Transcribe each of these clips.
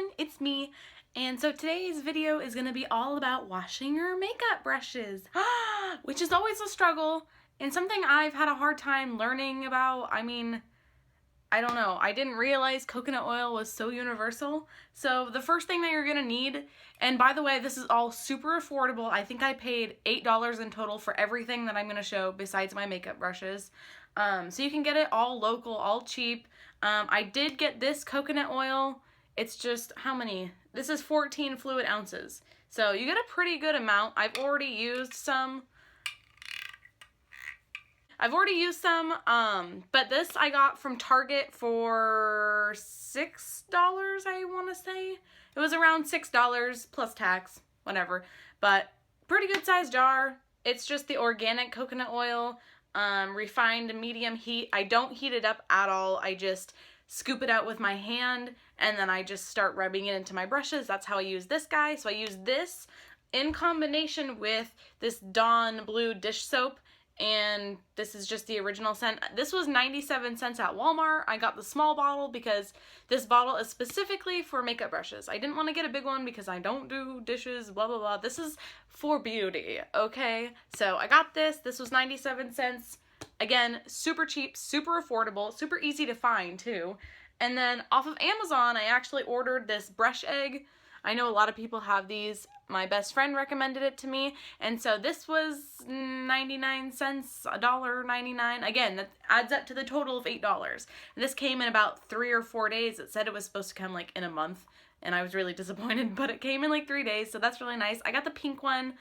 everyone, it's me, and so today's video is going to be all about washing your makeup brushes, which is always a struggle and something I've had a hard time learning about. I don't know, I didn't realize coconut oil was so universal. So the first thing that you're going to need, and by the way, this is all super affordable. I think I paid $8 in total for everything that I'm going to show besides my makeup brushes. So you can get it all local, all cheap. I did get this coconut oil. It's just, how many? This is 14 fluid ounces. So you get a pretty good amount. I've already used some, but this I got from Target for $6, I want to say. It was around $6 plus tax, whatever. But pretty good sized jar. It's just the organic coconut oil, refined medium heat. I don't heat it up at all. I just scoop it out with my hand and then I just start rubbing it into my brushes. That's how I use this guy. So I use this in combination with this Dawn Blue dish soap, and this is just the original scent. This was 97 cents at Walmart. I got the small bottle because this bottle is specifically for makeup brushes. I didn't want to get a big one because I don't do dishes, blah blah blah. This is for beauty, okay? So I got this. This was 97 cents. Again, super cheap, super affordable, super easy to find too. And then off of Amazon, I actually ordered this brush egg. I know a lot of people have these. My best friend recommended it to me, and so this was 99 cents, $1.99. Again, that adds up to the total of $8. This came in about 3 or 4 days. It said it was supposed to come like in a month, and I was really disappointed, but it came in like 3 days, so that's really nice. I got the pink one.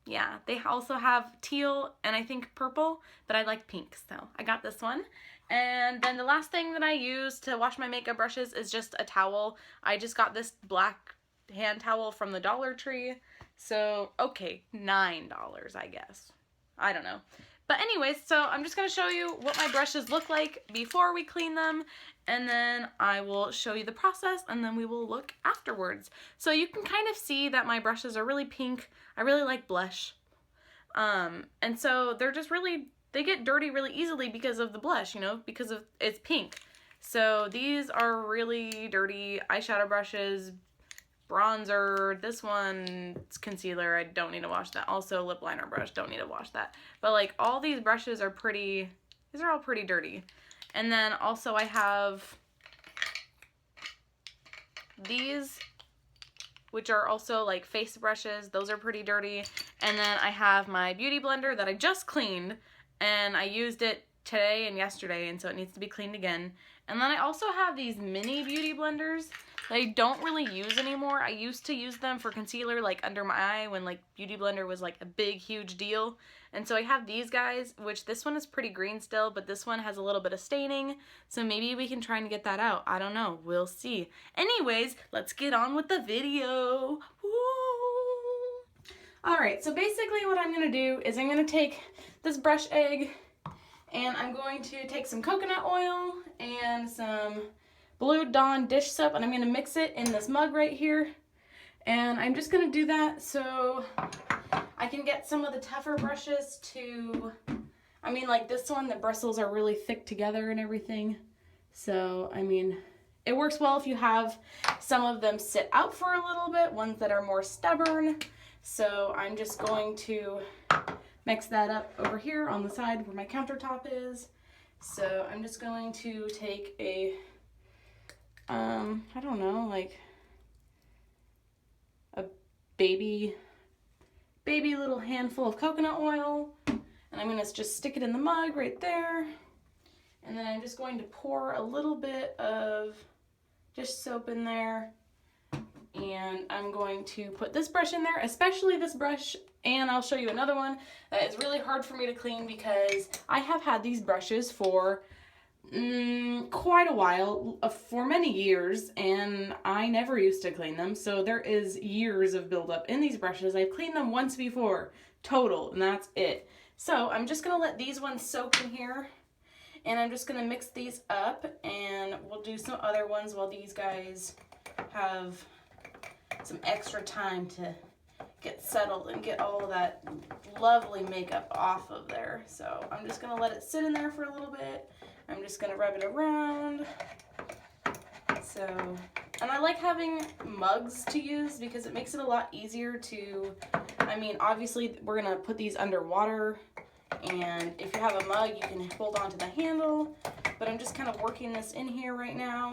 Yeah, they also have teal and I think purple, but I like pink, so I got this one. And then the last thing that I use to wash my makeup brushes is just a towel. I just got this black hand towel from the Dollar Tree. So, okay, $9, I guess. I don't know. But anyways, so I'm just going to show you what my brushes look like before we clean them, and then I will show you the process, and then we will look afterwards. So you can kind of see that my brushes are really pink. I really like blush. And so they're just really, they get dirty really easily because of the blush, you know, because of it's pink. So these are really dirty eyeshadow brushes, bronzer, this one's concealer, I don't need to wash that. Also lip liner brush, don't need to wash that. But like all these brushes are pretty, these are all pretty dirty. And then also I have these, which are also like face brushes. Those are pretty dirty. And then I have my beauty blender that I just cleaned, and I used it today and yesterday, and so it needs to be cleaned again. And then I also have these mini beauty blenders that I don't really use anymore. I used to use them for concealer, like under my eye, when like beauty blender was like a big huge deal. And so I have these guys, which this one is pretty green still, but this one has a little bit of staining, so maybe we can try and get that out. I don't know, we'll see. Anyways, let's get on with the video. Alright, so basically what I'm going to do is I'm going to take this brush egg, and I'm going to take some coconut oil and some Blue Dawn dish soap, and I'm going to mix it in this mug right here. And I'm just going to do that so I can get some of the tougher brushes to, I mean, like this one, the bristles are really thick together and everything. So, I mean, it works well if you have some of them sit out for a little bit, ones that are more stubborn. So I'm just going to mix that up over here on the side where my countertop is. So I'm just going to take a, I don't know, like a baby little handful of coconut oil, and I'm going to just stick it in the mug right there. And then I'm just going to pour a little bit of dish soap in there. And I'm going to put this brush in there, especially this brush, and I'll show you another one that is really hard for me to clean because I have had these brushes for quite a while, for many years, and I never used to clean them, so there is years of buildup in these brushes. I've cleaned them once before, total, and that's it. So I'm just going to let these ones soak in here, and I'm just going to mix these up, and we'll do some other ones while these guys have some extra time to get settled and get all of that lovely makeup off of there. So I'm just going to let it sit in there for a little bit. I'm just going to rub it around. So And I like having mugs to use because it makes it a lot easier to, I mean, obviously we're going to put these underwater, and if you have a mug, you can hold on to the handle, but I'm just kind of working this in here right now.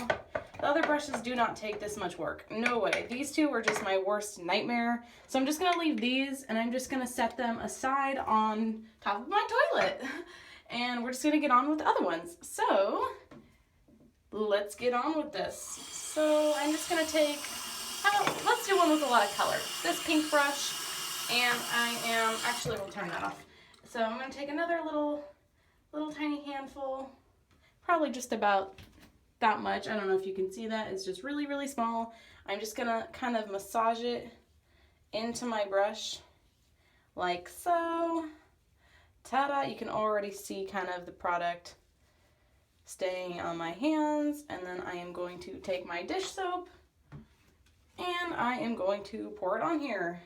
The other brushes do not take this much work. No way. These two were just my worst nightmare. So I'm just going to leave these, and I'm just going to set them aside on top of my toilet. And we're just going to get on with the other ones. So let's get on with this. So I'm just going to take, let's do one with a lot of color. This pink brush, and actually we'll turn that off. So I'm going to take another little tiny handful, probably just about that much. I don't know if you can see that. It's just really, really small. I'm just going to kind of massage it into my brush like so. Ta-da! You can already see kind of the product staying on my hands, and then I am going to take my dish soap and I am going to pour it on here.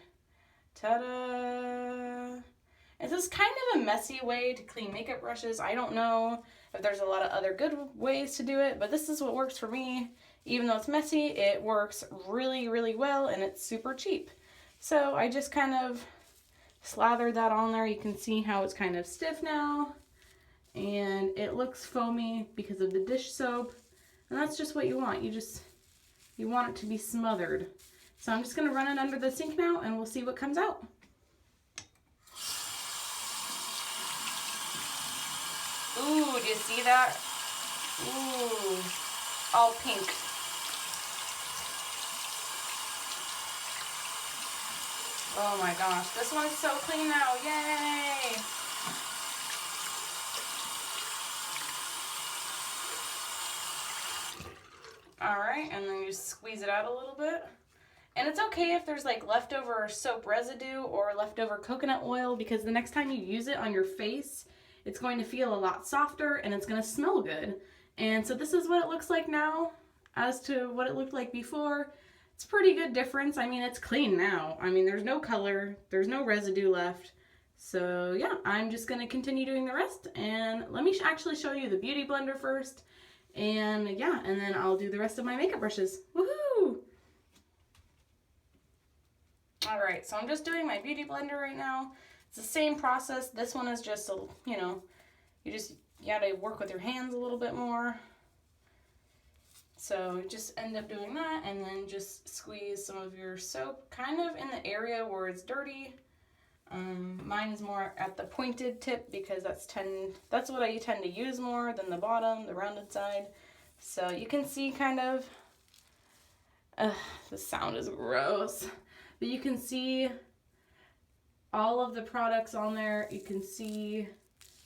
Ta-da! And this is kind of a messy way to clean makeup brushes. I don't know if there's a lot of other good ways to do it, but this is what works for me. Even though it's messy, it works really, really well, and it's super cheap. So I just kind of slathered that on there. You can see how it's kind of stiff now, and it looks foamy because of the dish soap, and that's just what you want. You want it to be smothered. So I'm just going to run it under the sink now, and we'll see what comes out. Ooh, do you see that? Ooh, all pink. Oh my gosh, this one's so clean now, yay! Alright, and then you just squeeze it out a little bit. And it's okay if there's like leftover soap residue or leftover coconut oil, because the next time you use it on your face, it's going to feel a lot softer and it's going to smell good. And so this is what it looks like now as to what it looked like before. It's a pretty good difference. I mean, it's clean now. I mean, there's no color, there's no residue left. So yeah, I'm just going to continue doing the rest. And let me actually show you the Beauty Blender first. And yeah, and then I'll do the rest of my makeup brushes. Woohoo! Alright, so I'm just doing my Beauty Blender right now. It's the same process. This one is just, you know, you gotta work with your hands a little bit more. So just end up doing that, and then just squeeze some of your soap kind of in the area where it's dirty. Mine is more at the pointed tip because that's what I tend to use more than the bottom, the rounded side. So you can see kind of, the sound is gross, but you can see all of the products on there. You can see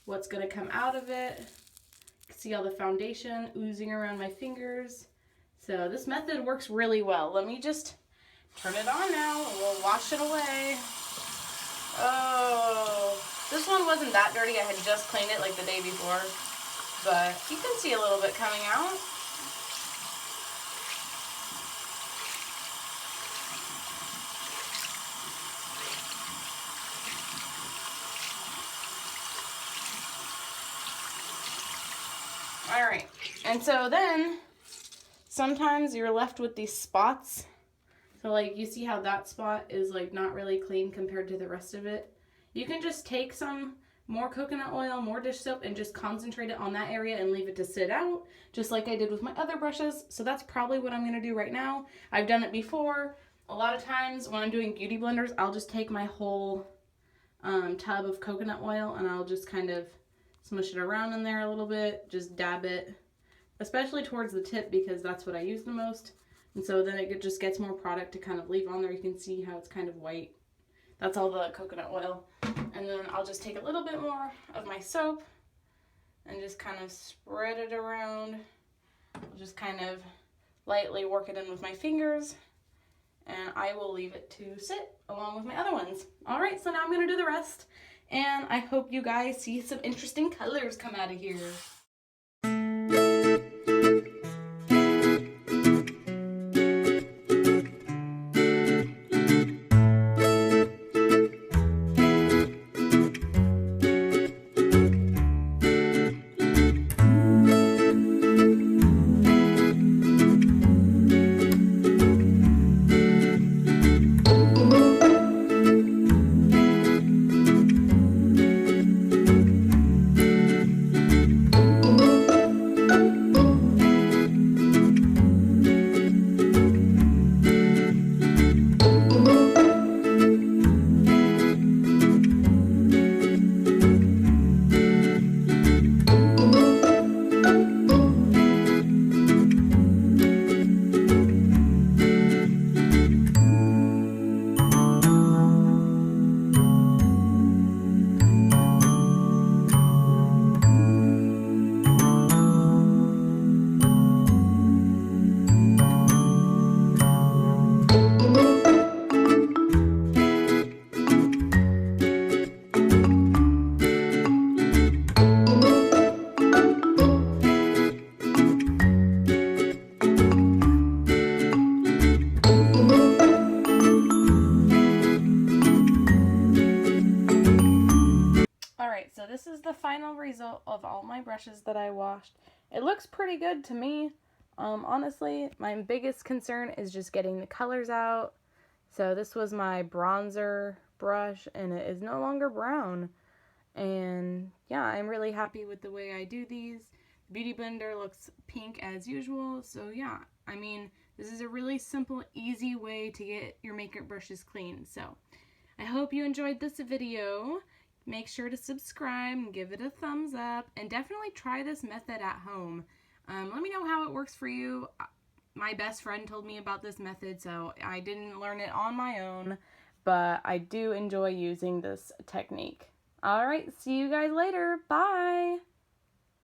what's going to come out of it. You can see all the foundation oozing around my fingers. So this method works really well. Let me just turn it on now and we'll wash it away. Oh, this one wasn't that dirty. I had just cleaned it like the day before, but you can see a little bit coming out. Alright, and so then sometimes you're left with these spots. So like you see how that spot is like not really clean compared to the rest of it. You can just take some more coconut oil, more dish soap, and just concentrate it on that area and leave it to sit out, just like I did with my other brushes. So that's probably what I'm going to do right now. I've done it before. A lot of times when I'm doing beauty blenders, I'll just take my whole tub of coconut oil and I'll just kind of smush it around in there a little bit, just dab it, especially towards the tip because that's what I use the most. And so then it just gets more product to kind of leave on there. You can see how it's kind of white. That's all the coconut oil. And then I'll just take a little bit more of my soap and just kind of spread it around. I'll just kind of lightly work it in with my fingers, and I will leave it to sit along with my other ones. All right, so now I'm gonna do the rest, and I hope you guys see some interesting colors come out of here. out of all my brushes that I washed. It looks pretty good to me. Honestly, my biggest concern is just getting the colors out. So this was my bronzer brush, and it is no longer brown. And yeah, I'm really happy with the way I do these. The Beauty Blender looks pink as usual. So yeah, I mean, this is a really simple, easy way to get your makeup brushes clean. So I hope you enjoyed this video. Make sure to subscribe and give it a thumbs up, and definitely try this method at home. Let me know how it works for you. My best friend told me about this method, so I didn't learn it on my own, but I do enjoy using this technique. Alright, see you guys later. Bye!